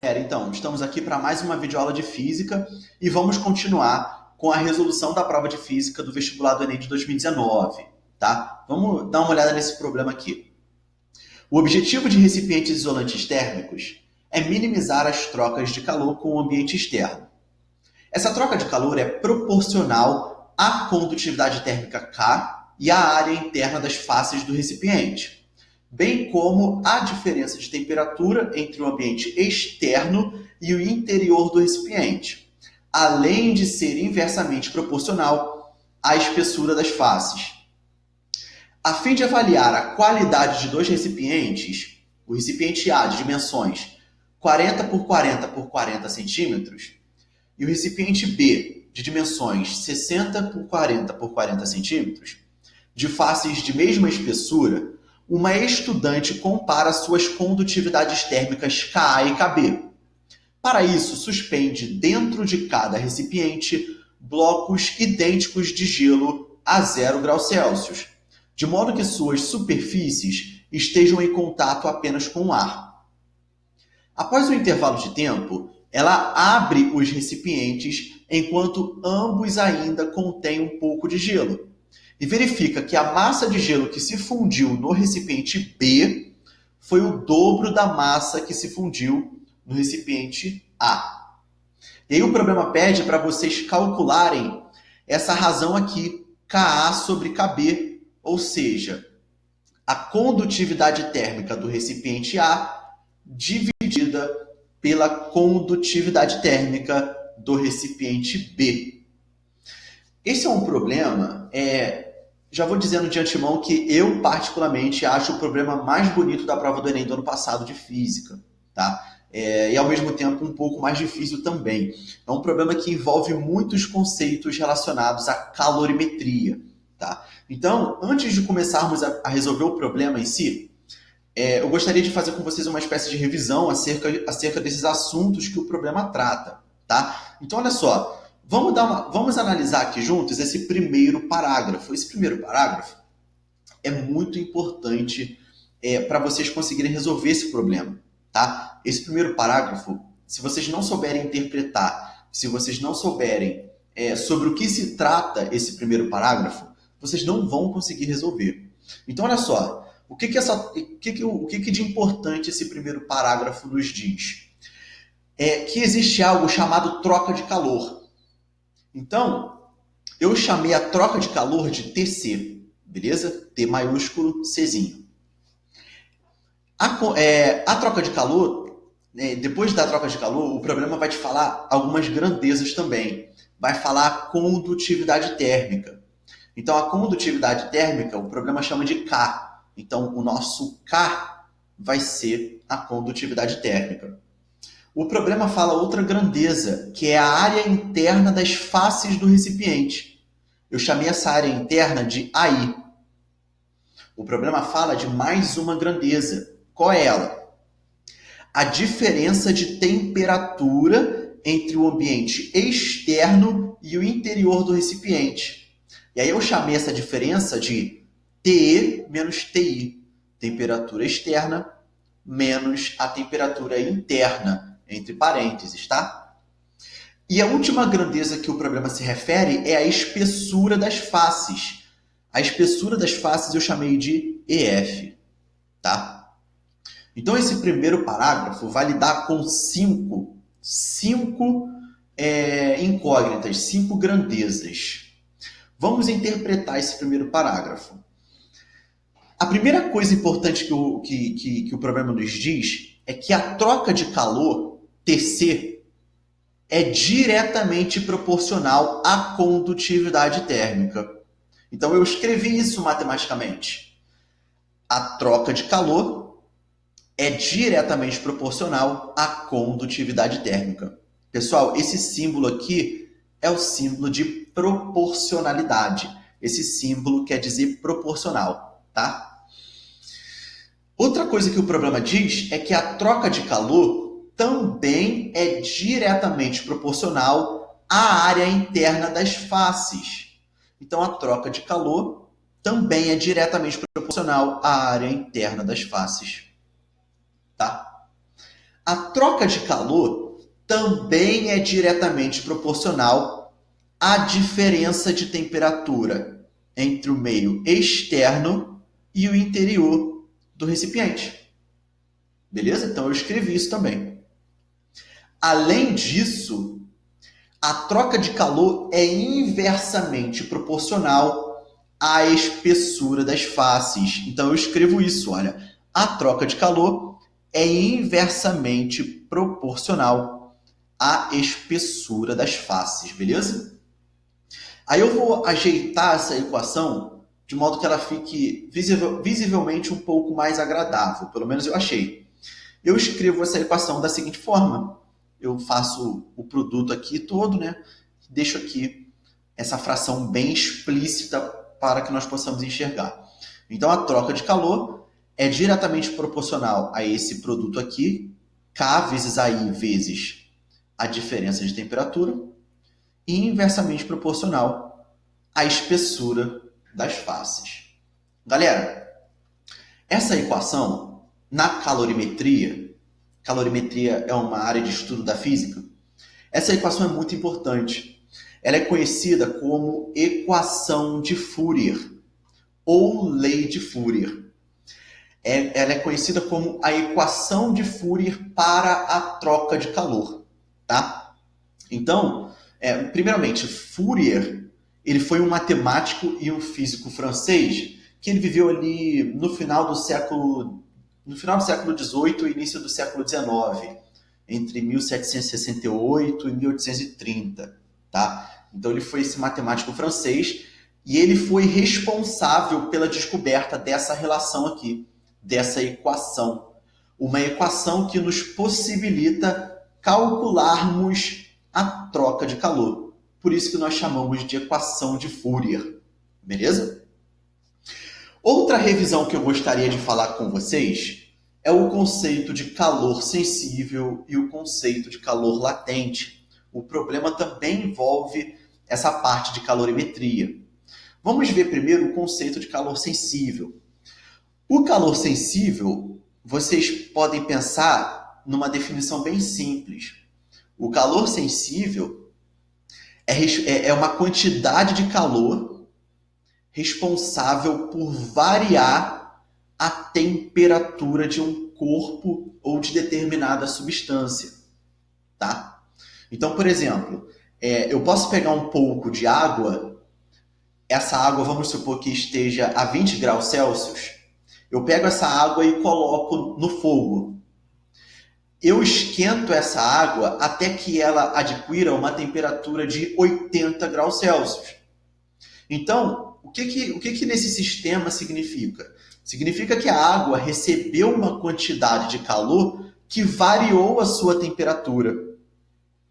Então, estamos aqui para mais uma videoaula de física e vamos continuar com a resolução da prova de física do vestibular do Enem de 2019, tá? Vamos dar uma olhada nesse problema aqui. O objetivo de recipientes isolantes térmicos é minimizar as trocas de calor com o ambiente externo. Essa troca de calor é proporcional à condutividade térmica K e à área interna das faces do recipiente, bem como a diferença de temperatura entre o ambiente externo e o interior do recipiente, além de ser inversamente proporcional à espessura das faces. A fim de avaliar a qualidade de dois recipientes, o recipiente A de dimensões 40 por 40 por 40 centímetros e o recipiente B de dimensões 60 por 40 por 40 centímetros, de faces de mesma espessura, uma estudante compara suas condutividades térmicas Ka e Kb. Para isso, suspende dentro de cada recipiente blocos idênticos de gelo a 0 graus Celsius, de modo que suas superfícies estejam em contato apenas com o ar. Após um intervalo de tempo, ela abre os recipientes enquanto ambos ainda contêm um pouco de gelo e verifica que a massa de gelo que se fundiu no recipiente B foi o dobro da massa que se fundiu no recipiente A. E aí o problema pede para vocês calcularem essa razão aqui, Ka sobre Kb, ou seja, a condutividade térmica do recipiente A dividida pela condutividade térmica do recipiente B. Esse é um problema, já vou dizendo de antemão que eu particularmente acho o problema mais bonito da prova do Enem do ano passado de física, tá? E ao mesmo tempo um pouco mais difícil também. É um problema que envolve muitos conceitos relacionados à calorimetria, tá? Então, antes de começarmos a resolver o problema em si, eu gostaria de fazer com vocês uma espécie de revisão acerca desses assuntos que o problema trata, tá? Então, olha só, vamos analisar aqui juntos esse primeiro parágrafo. Esse primeiro parágrafo é muito importante para vocês conseguirem resolver esse problema, tá? Esse primeiro parágrafo, se vocês não souberem interpretar, se vocês não souberem sobre o que se trata esse primeiro parágrafo, vocês não vão conseguir resolver. Então, olha só, o que de importante esse primeiro parágrafo nos diz? Que existe algo chamado troca de calor. Então, eu chamei a troca de calor de TC, beleza? T maiúsculo, Czinho. A troca de calor, depois da troca de calor, o problema vai te falar algumas grandezas também. Vai falar a condutividade térmica. Então, a condutividade térmica, o problema chama de K. Então, o nosso K vai ser a condutividade térmica. O problema fala outra grandeza, que é a área interna das faces do recipiente. Eu chamei essa área interna de AI. O problema fala de mais uma grandeza. Qual é ela? A diferença de temperatura entre o ambiente externo e o interior do recipiente. E aí eu chamei essa diferença de TE menos TI. Temperatura externa menos a temperatura interna, entre parênteses, tá? E a última grandeza que o problema se refere é a espessura das faces. A espessura das faces eu chamei de EF, tá? Então esse primeiro parágrafo vai lidar com cinco incógnitas, 5 grandezas. Vamos interpretar esse primeiro parágrafo. A primeira coisa importante que o problema nos diz é que a troca de calor, TC, é diretamente proporcional à condutividade térmica. Então eu escrevi isso matematicamente. A troca de calor é diretamente proporcional à condutividade térmica. Pessoal, esse símbolo aqui é o símbolo de proporcionalidade. Esse símbolo quer dizer proporcional, tá? Outra coisa que o problema diz é que a troca de calor também é diretamente proporcional à área interna das faces. Então, a troca de calor também é diretamente proporcional à área interna das faces. Tá? A troca de calor também é diretamente proporcional à diferença de temperatura entre o meio externo e o interior do recipiente. Beleza? Então eu escrevi isso também. Além disso, a troca de calor é inversamente proporcional à espessura das faces. Então eu escrevo isso, olha. A troca de calor é inversamente proporcional à espessura das faces, beleza? Aí eu vou ajeitar essa equação de modo que ela fique visivelmente um pouco mais agradável, pelo menos eu achei. Eu escrevo essa equação da seguinte forma. Eu faço o produto aqui todo, né? Deixo aqui essa fração bem explícita para que nós possamos enxergar. Então, a troca de calor é diretamente proporcional a esse produto aqui, K vezes AI vezes a diferença de temperatura, e inversamente proporcional à espessura das faces. Galera, essa equação, na calorimetria é uma área de estudo da física, essa equação é muito importante. Ela é conhecida como equação de Fourier ou lei de Fourier. Ela é conhecida como a equação de Fourier para a troca de calor, tá? Então, primeiramente, Fourier, ele foi um matemático e um físico francês que ele viveu ali no final do século XVIII e início do século XIX, entre 1768 e 1830, tá? Então ele foi esse matemático francês e ele foi responsável pela descoberta dessa relação aqui, dessa equação. Uma equação que nos possibilita calcularmos a troca de calor. Por isso que nós chamamos de equação de Fourier. Beleza? Outra revisão que eu gostaria de falar com vocês é o conceito de calor sensível e o conceito de calor latente. O problema também envolve essa parte de calorimetria. Vamos ver primeiro o conceito de calor sensível. O calor sensível, vocês podem pensar numa definição bem simples. O calor sensível é uma quantidade de calor responsável por variar a temperatura de um corpo ou de determinada substância, tá? Então, por exemplo, eu posso pegar um pouco de água, essa água, vamos supor que esteja a 20 graus Celsius, eu pego essa água e coloco no fogo. Eu esquento essa água até que ela adquira uma temperatura de 80 graus Celsius. Então, o que nesse sistema significa? Significa que a água recebeu uma quantidade de calor que variou a sua temperatura,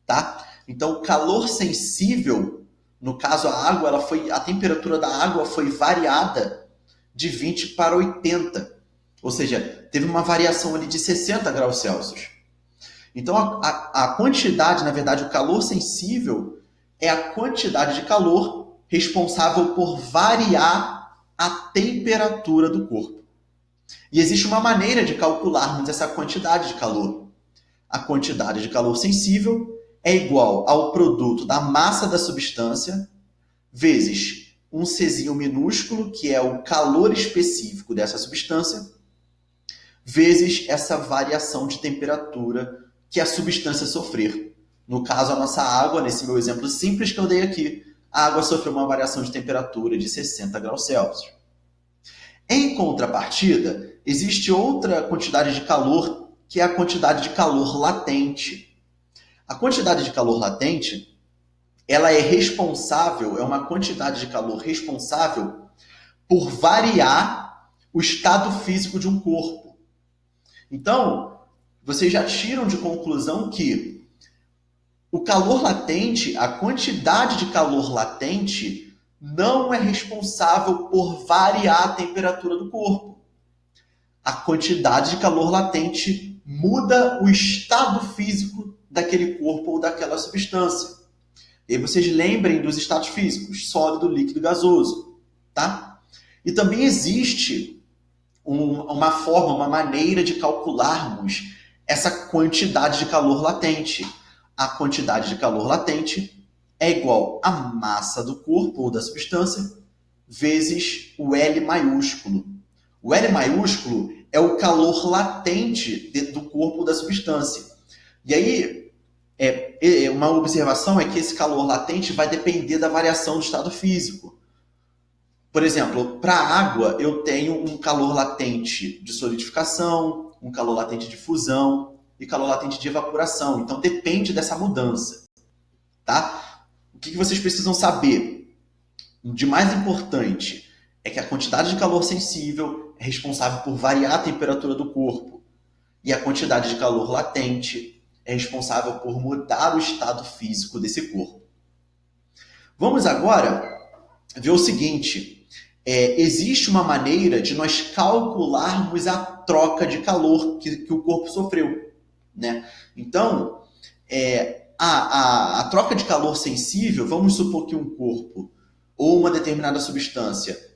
tá? Então, o calor sensível, no caso a temperatura da água foi variada de 20 para 80. Ou seja, teve uma variação ali de 60 graus Celsius. Então, a quantidade, na verdade, o calor sensível é a quantidade de calor responsável por variar a temperatura do corpo. E existe uma maneira de calcularmos essa quantidade de calor. A quantidade de calor sensível é igual ao produto da massa da substância vezes um Czinho minúsculo, que é o calor específico dessa substância, vezes essa variação de temperatura que a substância sofrer. No caso, a nossa água, nesse meu exemplo simples que eu dei aqui, a água sofreu uma variação de temperatura de 60 graus Celsius. Em contrapartida, existe outra quantidade de calor, que é a quantidade de calor latente. A quantidade de calor latente, ela é uma quantidade de calor responsável por variar o estado físico de um corpo. Então, vocês já tiram de conclusão que o calor latente, a quantidade de calor latente, não é responsável por variar a temperatura do corpo. A quantidade de calor latente muda o estado físico daquele corpo ou daquela substância. E aí vocês lembrem dos estados físicos, sólido, líquido, gasoso, tá? E também existe uma forma, uma maneira de calcularmos essa quantidade de calor latente. A quantidade de calor latente é igual à massa do corpo ou da substância vezes o L maiúsculo. O L maiúsculo é o calor latente do corpo ou da substância. E aí, uma observação é que esse calor latente vai depender da variação do estado físico. Por exemplo, para a água, eu tenho um calor latente de solidificação, um calor latente de fusão e calor latente de evaporação. Então, depende dessa mudança. Tá? O que vocês precisam saber? De mais importante é que a quantidade de calor sensível é responsável por variar a temperatura do corpo. E a quantidade de calor latente é responsável por mudar o estado físico desse corpo. Vamos agora ver o seguinte. Existe uma maneira de nós calcularmos a troca de calor que o corpo sofreu. Né? Então, a troca de calor sensível, vamos supor que um corpo ou uma determinada substância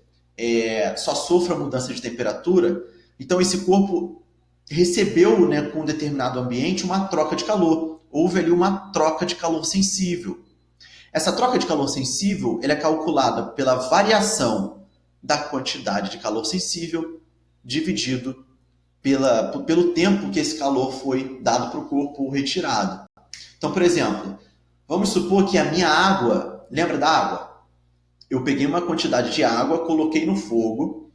só sofra mudança de temperatura, então esse corpo recebeu, né, com um determinado ambiente uma troca de calor. Houve ali uma troca de calor sensível. Essa troca de calor sensível ela é calculada pela variação da quantidade de calor sensível dividido pelo tempo que esse calor foi dado para o corpo ou retirado. Então, por exemplo, vamos supor que a minha água, lembra da água? Eu peguei uma quantidade de água, coloquei no fogo,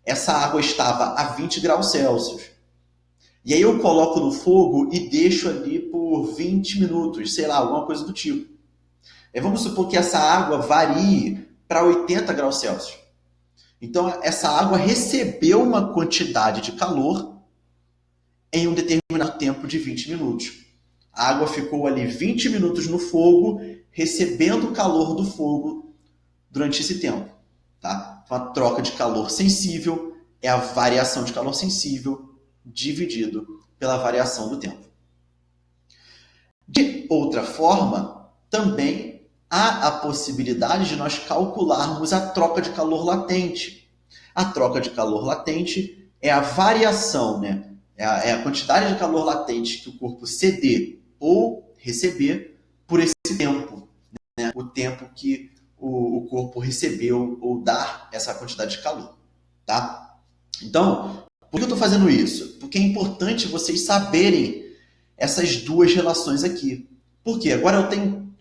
essa água estava a 20 graus Celsius. E aí eu coloco no fogo e deixo ali por 20 minutos, sei lá, alguma coisa do tipo. Vamos supor que essa água varie para 80 graus Celsius. Então, essa água recebeu uma quantidade de calor em um determinado tempo de 20 minutos. A água ficou ali 20 minutos no fogo, recebendo o calor do fogo durante esse tempo. Tá? Então, a troca de calor sensível é a variação de calor sensível dividido pela variação do tempo. De outra forma, também há a possibilidade de nós calcularmos a troca de calor latente. A troca de calor latente é a variação, né? É a quantidade de calor latente que o corpo ceder ou receber por esse tempo, né? O tempo que o corpo recebeu ou dar essa quantidade de calor. Tá? Então, por que eu estou fazendo isso? Porque é importante vocês saberem essas duas relações aqui. Por quê? Agora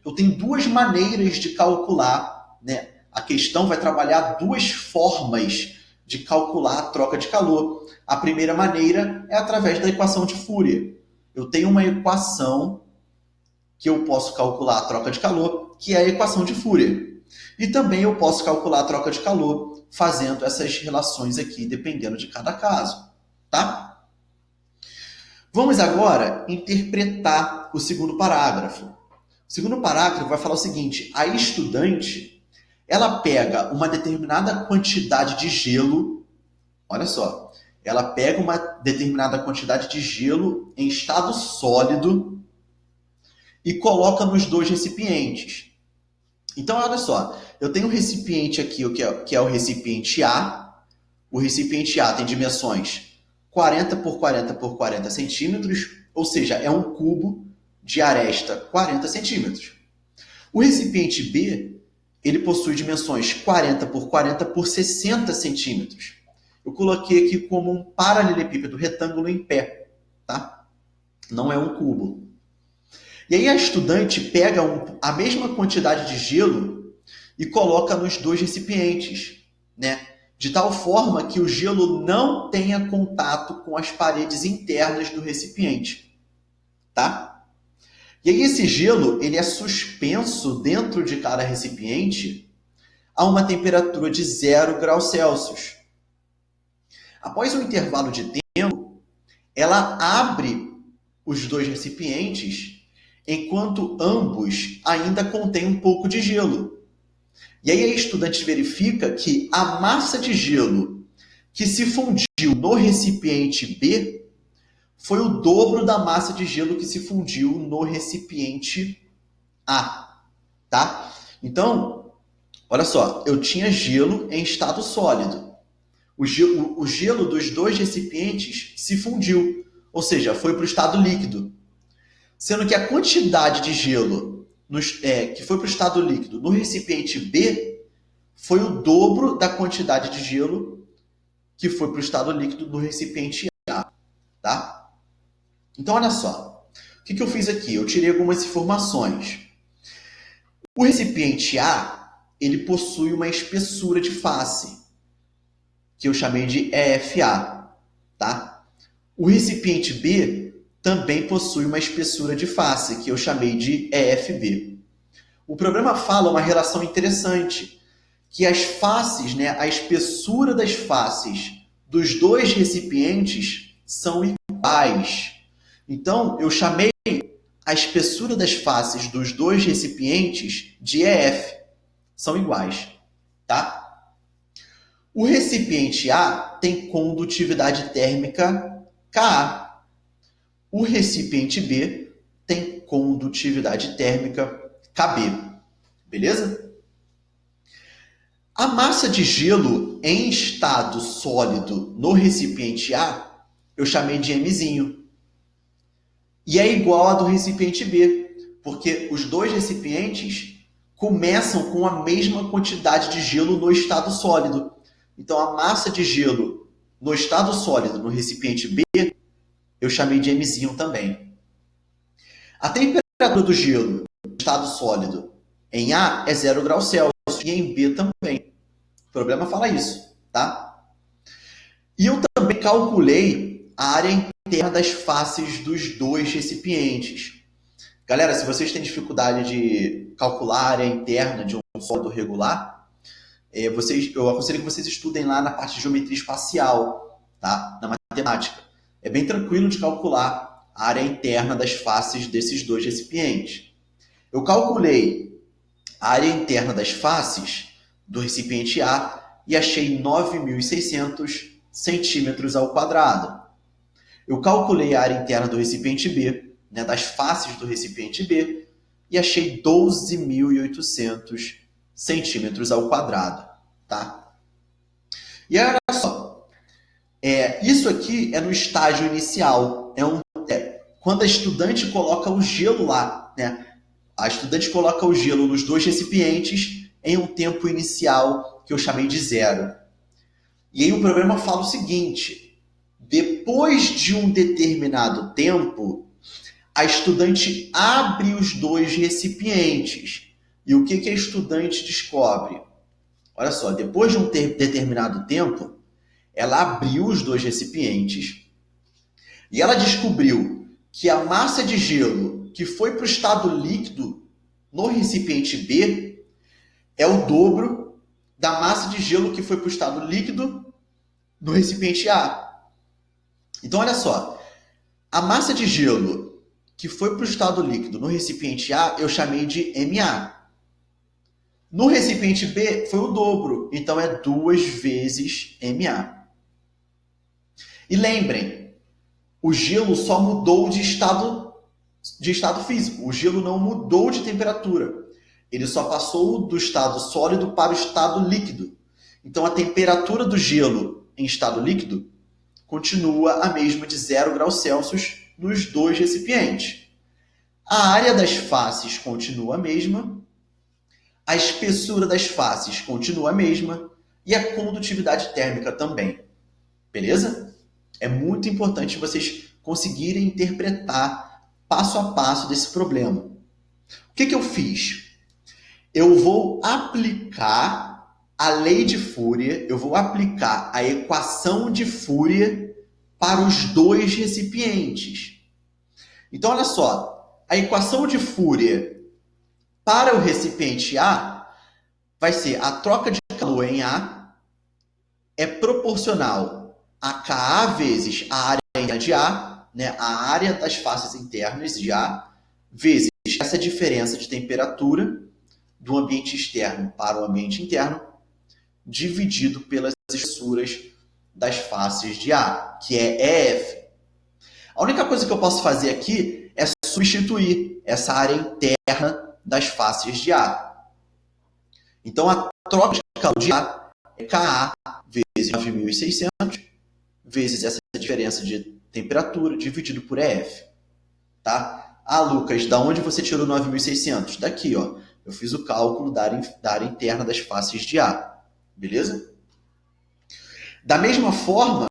eu tenho duas maneiras de calcular, né? A questão vai trabalhar duas formas de calcular a troca de calor. A primeira maneira é através da equação de Fourier. Eu tenho uma equação que eu posso calcular a troca de calor, que é a equação de Fourier. E também eu posso calcular a troca de calor fazendo essas relações aqui, dependendo de cada caso. Tá? Vamos agora interpretar o segundo parágrafo. O segundo parágrafo vai falar o seguinte: a estudante, ela pega uma determinada quantidade de gelo, olha só, ela pega uma determinada quantidade de gelo em estado sólido e coloca nos dois recipientes. Então, olha só, eu tenho um recipiente aqui, que é o recipiente A. O recipiente A tem dimensões 40 por 40 por 40 centímetros, ou seja, é um cubo de aresta 40 centímetros. O recipiente B, ele possui dimensões 40 por 40 por 60 centímetros. Eu coloquei aqui como um paralelepípedo retângulo em pé, tá? Não é um cubo. E aí a estudante pega a mesma quantidade de gelo e coloca nos dois recipientes, né? De tal forma que o gelo não tenha contato com as paredes internas do recipiente, tá? E aí esse gelo, ele é suspenso dentro de cada recipiente a uma temperatura de 0 graus Celsius. Após um intervalo de tempo, ela abre os dois recipientes enquanto ambos ainda contêm um pouco de gelo. E aí a estudante verifica que a massa de gelo que se fundiu no recipiente B foi o dobro da massa de gelo que se fundiu no recipiente A, tá? Então, olha só, eu tinha gelo em estado sólido. O gelo dos dois recipientes se fundiu. ou seja, foi para o estado líquido. Sendo que a quantidade de gelo que foi para o estado líquido no recipiente B foi o dobro da quantidade de gelo que foi para o estado líquido no recipiente A. Tá? Então, olha só. O que eu fiz aqui? Eu tirei algumas informações. O recipiente A, ele possui uma espessura de face, que eu chamei de EFA. Tá? O recipiente B também possui uma espessura de face, que eu chamei de EFB. O problema fala uma relação interessante, que as faces, né, a espessura das faces dos dois recipientes são iguais. Então, eu chamei a espessura das faces dos dois recipientes de EF. São iguais, tá? O recipiente A tem condutividade térmica Ka. O recipiente B tem condutividade térmica Kb. Beleza? A massa de gelo em estado sólido no recipiente A, eu chamei de Mzinho. E é igual a do recipiente B, porque os dois recipientes começam com a mesma quantidade de gelo no estado sólido. Então, a massa de gelo no estado sólido no recipiente B, eu chamei de Mzinho também. A temperatura do gelo no estado sólido em A é 0 graus Celsius e em B também. O problema fala isso, tá? E eu também calculei a área interna das faces dos dois recipientes. Galera, se vocês têm dificuldade de calcular a área interna de um sólido regular, eu aconselho que vocês estudem lá na parte de geometria espacial, tá? Na matemática. É bem tranquilo de calcular a área interna das faces desses dois recipientes. Eu calculei a área interna das faces do recipiente A e achei 9.600 centímetros ao quadrado. Eu calculei a área interna do recipiente B, né, das faces do recipiente B, e achei 12.800 centímetros ao quadrado. Tá? E olha só, isso aqui é no estágio inicial. Quando a estudante coloca o gelo lá, né? A estudante coloca o gelo nos dois recipientes em um tempo inicial que eu chamei de 0. E aí o problema fala o seguinte: depois de um determinado tempo, a estudante abre os dois recipientes. E o que a estudante descobre? Olha só, depois de um determinado tempo, ela abriu os dois recipientes e ela descobriu que a massa de gelo que foi para o estado líquido no recipiente B é o dobro da massa de gelo que foi para o estado líquido no recipiente A. Então, olha só, a massa de gelo que foi para o estado líquido no recipiente A, eu chamei de MA. No recipiente B, foi o dobro, então é 2 vezes MA. E lembrem, o gelo só mudou de estado físico. O gelo não mudou de temperatura. Ele só passou do estado sólido para o estado líquido. Então, a temperatura do gelo em estado líquido continua a mesma de 0 graus Celsius nos dois recipientes. A área das faces continua a mesma, a espessura das faces continua a mesma e a condutividade térmica também. Beleza? É muito importante vocês conseguirem interpretar passo a passo desse problema. O que eu fiz? Eu vou aplicar a lei de Fourier, eu vou aplicar a equação de Fourier para os dois recipientes. Então, olha só, a equação de Fourier para o recipiente A vai ser a troca de calor em A é proporcional a Ka vezes a área interna de A, né, a área das faces internas de A, vezes essa diferença de temperatura do ambiente externo para o ambiente interno, dividido pelas espessuras das faces de A, que é EF. A única coisa que eu posso fazer aqui é substituir essa área interna das faces de A. Então, a troca de calor de A é Ka vezes 9.600, vezes essa diferença de temperatura, dividido por EF. Tá? Ah, Lucas, da onde você tirou 9.600? Daqui, ó. Eu fiz o cálculo da área interna das faces de A. Beleza? Da mesma forma,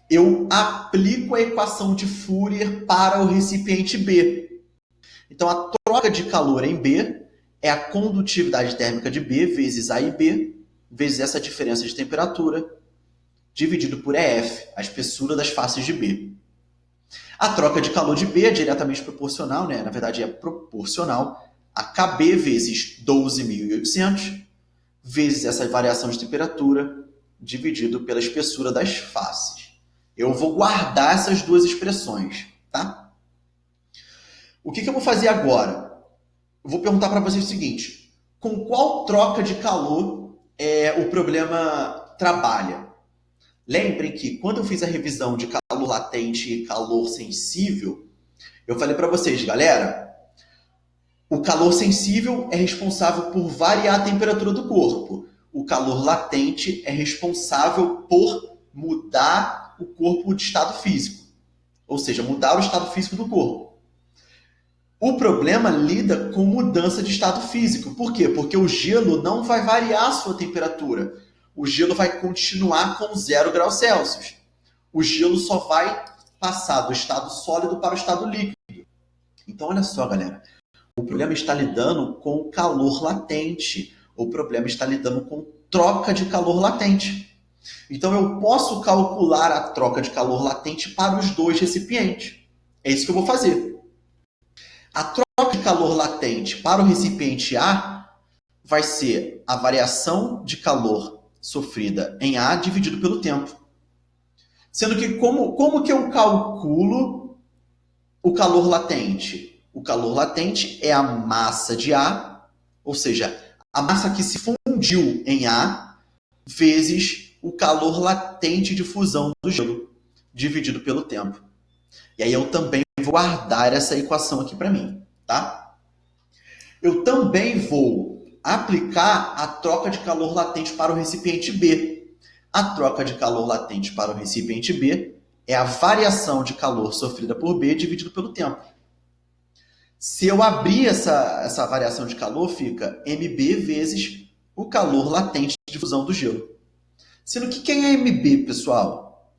eu aplico a equação de Fourier para o recipiente B. Então, a troca de calor em B é a condutividade térmica de B vezes A e B, vezes essa diferença de temperatura, dividido por EF, a espessura das faces de B. A troca de calor de B é diretamente proporcional, né? Na verdade, é proporcional a KB vezes 12.800, vezes essa variação de temperatura, dividido pela espessura das faces. Eu vou guardar essas duas expressões, tá? O que eu vou fazer agora? Eu vou perguntar para vocês o seguinte: com qual troca de calor o problema trabalha? Lembrem que quando eu fiz a revisão de calor latente e calor sensível, eu falei para vocês, galera, o calor sensível é responsável por variar a temperatura do corpo. O calor latente é responsável por mudar o corpo de estado físico. Ou seja, mudar o estado físico do corpo. O problema lida com mudança de estado físico. Por quê? Porque o gelo não vai variar a sua temperatura. O gelo vai continuar com 0 graus Celsius. O gelo só vai passar do estado sólido para o estado líquido. Então, olha só, galera. O problema está lidando com o calor latente. O problema está lidando com troca de calor latente. Então, eu posso calcular a troca de calor latente para os dois recipientes. É isso que eu vou fazer. A troca de calor latente para o recipiente A vai ser a variação de calor sofrida em A dividido pelo tempo. Sendo que como que eu calculo o calor latente? O calor latente é a massa de A, ou seja, a massa que se fundiu em A, vezes o calor latente de fusão do gelo, dividido pelo tempo. E aí eu também vou guardar essa equação aqui para mim, tá? Eu também vou aplicar a troca de calor latente para o recipiente B. A troca de calor latente para o recipiente B é a variação de calor sofrida por B dividido pelo tempo. Se eu abrir essa variação de calor, fica MB vezes o calor latente de fusão do gelo. Sendo que quem é MB, pessoal?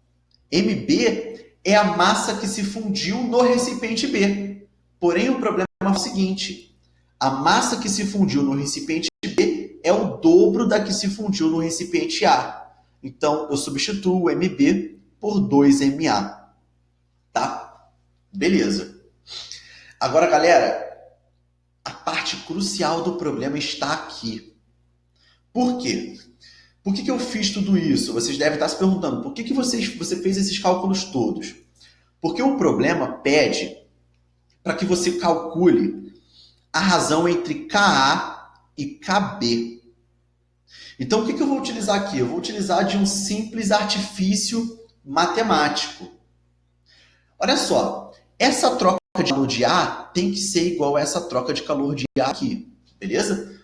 MB é a massa que se fundiu no recipiente B. Porém, o problema é o seguinte: a massa que se fundiu no recipiente B é o dobro da que se fundiu no recipiente A. Então, eu substituo o MB por 2MA. Tá? Beleza. Agora, galera, a parte crucial do problema está aqui. Por quê? Por que eu fiz tudo isso? Vocês devem estar se perguntando, por que você fez esses cálculos todos? Porque o problema pede para que você calcule a razão entre Ka e Kb. Então, o que eu vou utilizar aqui? Eu vou utilizar de um simples artifício matemático. Olha só, essa troca de calor de A tem que ser igual a essa troca de calor de A aqui, beleza?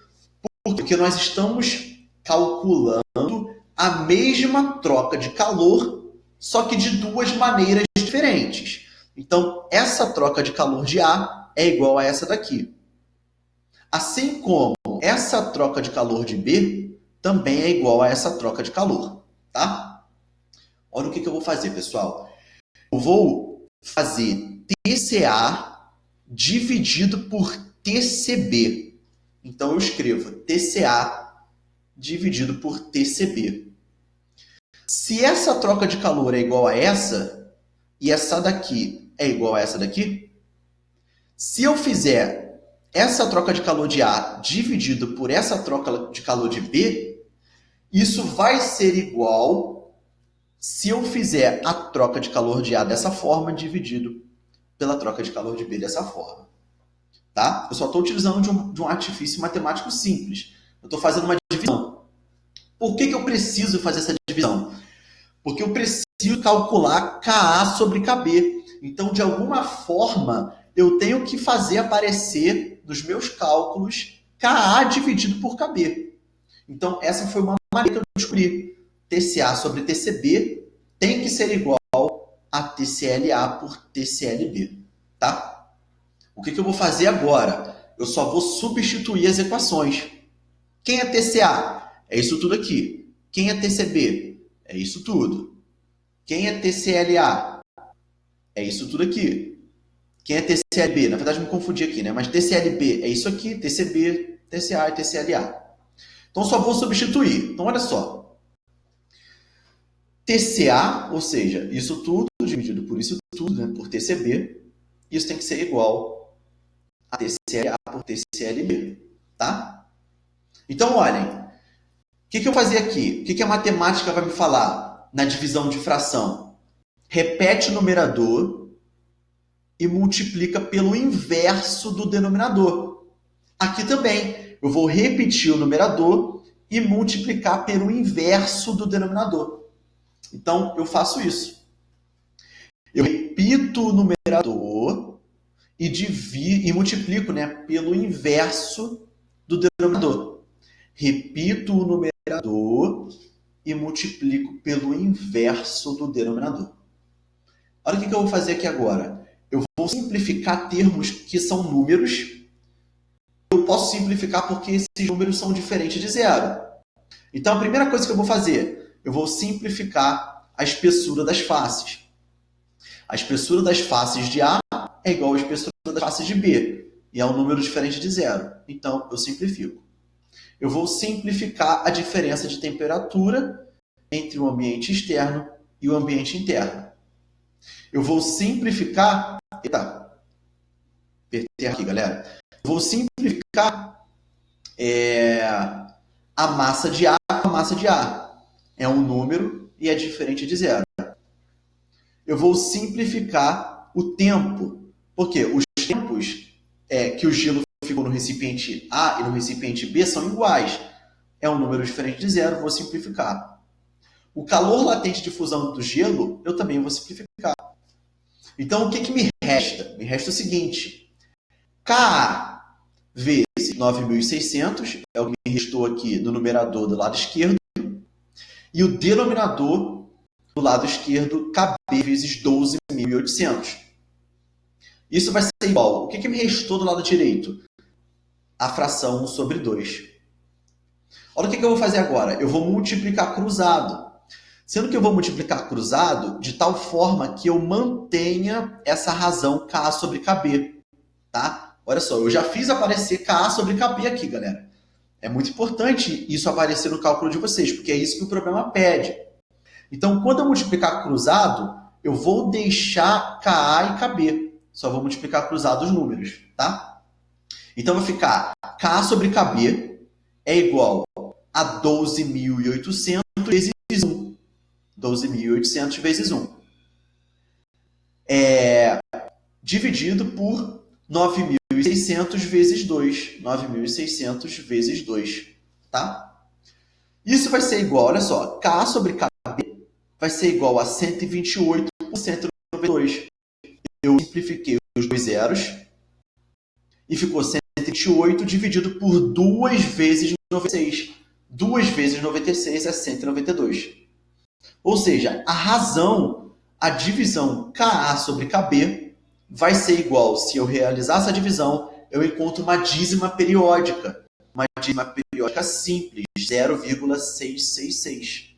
Porque nós estamos calculando a mesma troca de calor, só que de duas maneiras diferentes. Então, essa troca de calor de A é igual a essa daqui. Assim como essa troca de calor de B também é igual a essa troca de calor, tá? Olha o que eu vou fazer, pessoal. Eu vou fazer TCA dividido por TCB. Então, eu escrevo TCA dividido por TCB. Se essa troca de calor é igual a essa, e essa daqui é igual a essa daqui, se eu fizer essa troca de calor de A dividido por essa troca de calor de B, isso vai ser igual se eu fizer a troca de calor de A dessa forma dividido pela troca de calor de B dessa forma. Tá? Eu só estou utilizando de um artifício matemático simples. Eu estou fazendo uma divisão. Por que eu preciso fazer essa divisão? Porque eu preciso calcular Ka sobre Kb. Então, de alguma forma, eu tenho que fazer aparecer nos meus cálculos Ka dividido por Kb. Então, essa foi uma maneira que eu descobri. TCA sobre TCB tem que ser igual a TCLA por TCLB, tá? O que eu vou fazer agora? Eu só vou substituir as equações. Quem é TCA? É isso tudo aqui. Quem é TCB? É isso tudo. Quem é TCLA? É isso tudo aqui. Quem é TCLB? Na verdade, me confundi aqui, né? Mas TCLB é isso aqui, TCB, TCA e TCLA. Então, só vou substituir. Então, olha só. TCA, ou seja, isso tudo dividido por isso tudo, né? Por TCB, isso tem que ser igual a TCLA por TCLB, tá? Então, olhem. O que eu vou fazer aqui? O que a matemática vai me falar na divisão de fração? Repete o numerador e multiplica pelo inverso do denominador. Aqui também, eu vou repetir o numerador e multiplicar pelo inverso do denominador. Então, eu faço isso. Eu repito o numerador e multiplico, né, pelo inverso do denominador. Repito o numerador e multiplico pelo inverso do denominador. Olha o que eu vou fazer aqui agora. Eu vou simplificar termos que são números. Eu posso simplificar porque esses números são diferentes de zero. Então, a primeira coisa que eu vou fazer, eu vou simplificar a espessura das faces. A espessura das faces de A é igual à espessura das faces de B. E é um número diferente de zero. Então, eu simplifico. Eu vou simplificar a diferença de temperatura entre o ambiente externo e o ambiente interno. Eu vou simplificar... Eita, apertei aqui, galera. Eu vou simplificar a massa de A com a massa de ar. É um número e é diferente de zero. Eu vou simplificar o tempo, porque os tempos que o gelo ficou no recipiente A e no recipiente B são iguais. É um número diferente de zero, vou simplificar. O calor latente de fusão do gelo, eu também vou simplificar. Então, o que me resta? Me resta o seguinte. Ka vezes 9.600 é o que me restou aqui no numerador do lado esquerdo. E o denominador do lado esquerdo, KB vezes 12.800. Isso vai ser igual. O que me restou do lado direito? A fração 1 sobre 2. Olha o que eu vou fazer agora. Eu vou multiplicar cruzado. Sendo que eu vou multiplicar cruzado de tal forma que eu mantenha essa razão K sobre KB. Tá? Olha só, eu já fiz aparecer K sobre KB aqui, galera. É muito importante isso aparecer no cálculo de vocês, porque é isso que o problema pede. Então, quando eu multiplicar cruzado, eu vou deixar KA e KB. Só vou multiplicar cruzado os números, tá? Então, vai ficar K sobre KB é igual a 12.800 vezes 1. 12.800 vezes 1. Dividido por 9.600 vezes 2. 9.600 vezes 2, tá? Isso vai ser igual, olha só, K sobre KB vai ser igual a 128 por 192. Eu simplifiquei os dois zeros e ficou 128 dividido por 2 vezes 96. 2 vezes 96 é 192. Ou seja, a razão, a divisão KA sobre KB vai ser igual, se eu realizar essa divisão, eu encontro uma dízima periódica. Uma dízima periódica simples, 0,666.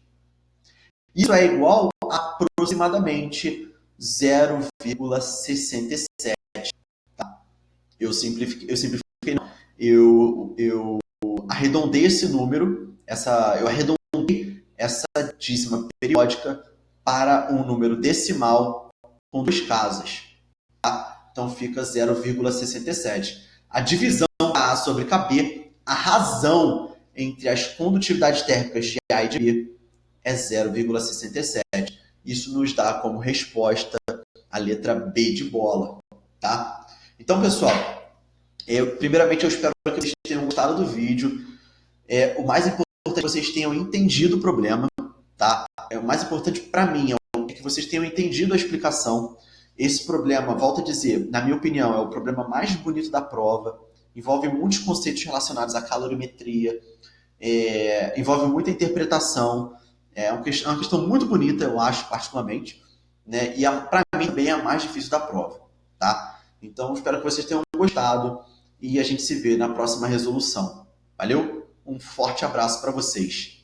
Isso é igual a aproximadamente 0,67. Tá? Eu simplifiquei não. Eu arredondei esse número, eu arredondei essa dízima periódica para um número decimal com 2 casas. Tá? Então fica 0,67. A divisão A sobre KB, a razão entre as condutividades térmicas de A e de B é 0,67. Isso nos dá como resposta a letra B de bola. Tá? Então, pessoal, primeiramente eu espero que vocês tenham gostado do vídeo. O mais importante é que vocês tenham entendido o problema. Tá? O mais importante para mim é que vocês tenham entendido a explicação. Esse problema, volto a dizer, na minha opinião, é o problema mais bonito da prova. Envolve muitos conceitos relacionados à calorimetria, envolve muita interpretação. É uma questão muito bonita, eu acho, particularmente. né? E para mim também é a mais difícil da prova, tá? Então, espero que vocês tenham gostado e a gente se vê na próxima resolução. Valeu? Um forte abraço para vocês.